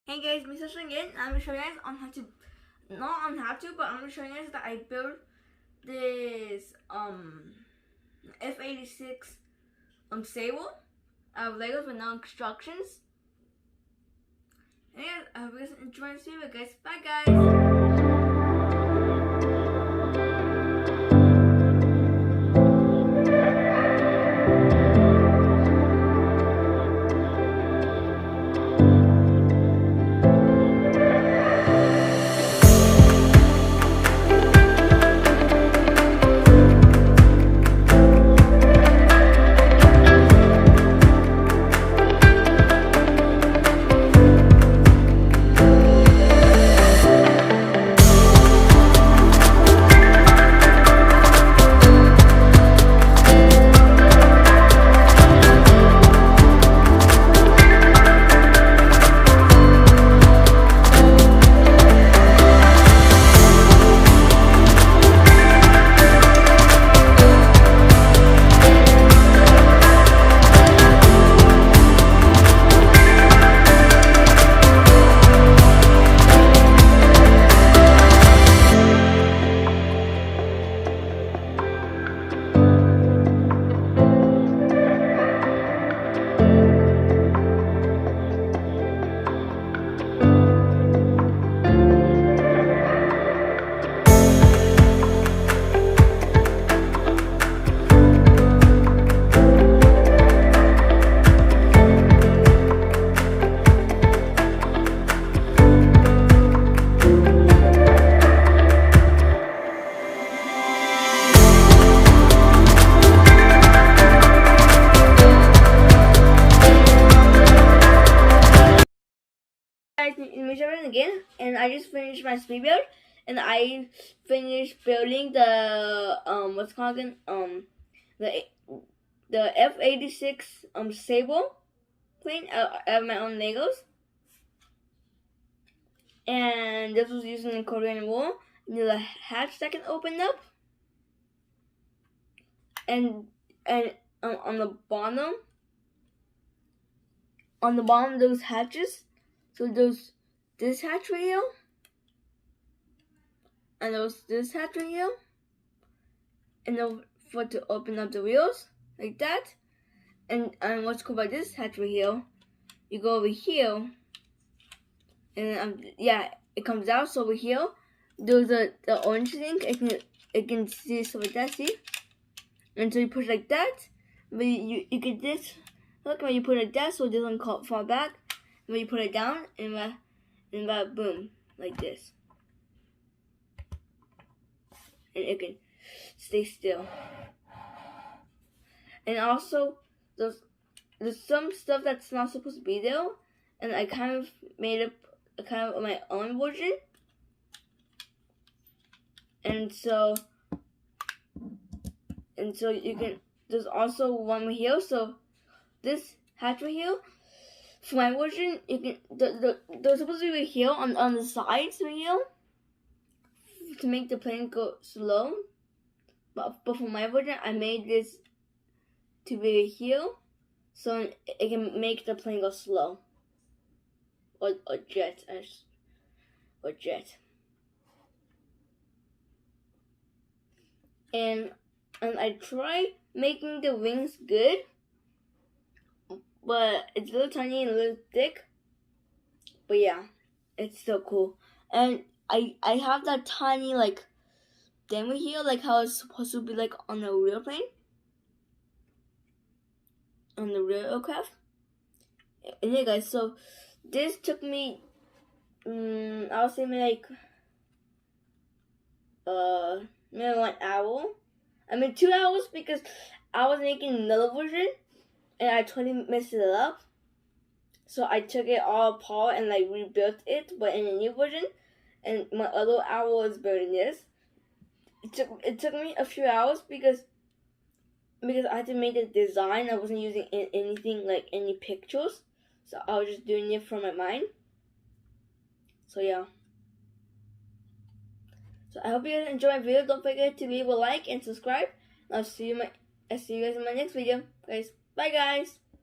Hey guys, me Sasha again. I'm gonna show you guys on how to, not on how to, but I'm gonna show you guys that I built this F-86 SABER out of Legos with no instructions. And yeah, I hope you guys enjoy this video, guys. Bye guys. Guys, me Sasha again, and I just finished my speed build, and I finished building the what's it called again, the F-86 SABER plane out of my own Legos. And this was using the Korean War. There's a hatch that can open up, and on the bottom, those hatches. So there's this hatch right here, and there's this hatch right here, and then for to open up the wheels like that. And what's cool about this hatch right here, you go over here, and yeah, it comes out. So over here, there's the orange thing. It can see stuff like that. See, and so you push like that. But you get this. Look, when you put it like that, so it doesn't fall back. When you put it down, and boom, like this, and it can stay still. And also, there's some stuff that's not supposed to be there, and I kind of made up my own version. And so you can. There's also one right here. So this hatch right here. For my version, you can they're supposed to be right here on the sides right here to make the plane go slow. But for my version, I made this to be right here, so it can make the plane go slow. Or jet. And I try making the wings good, but it's a little tiny and a little thick. But yeah, it's still cool. And I have that tiny like demo here, like how it's supposed to be like on the real plane, on the real aircraft. And yeah, guys, so this took me, I would say maybe maybe 1 hour. I mean 2 hours, because I was making another version and I totally messed it up. So I took it all apart and like rebuilt it, but in a new version. And my other hour was building this. It took me a few hours because I had to make the design. I wasn't using anything like any pictures, so I was just doing it from my mind. So yeah. So I hope you guys enjoyed my video. Don't forget to leave a like and subscribe. I'll see you guys in my next video, guys. Bye guys.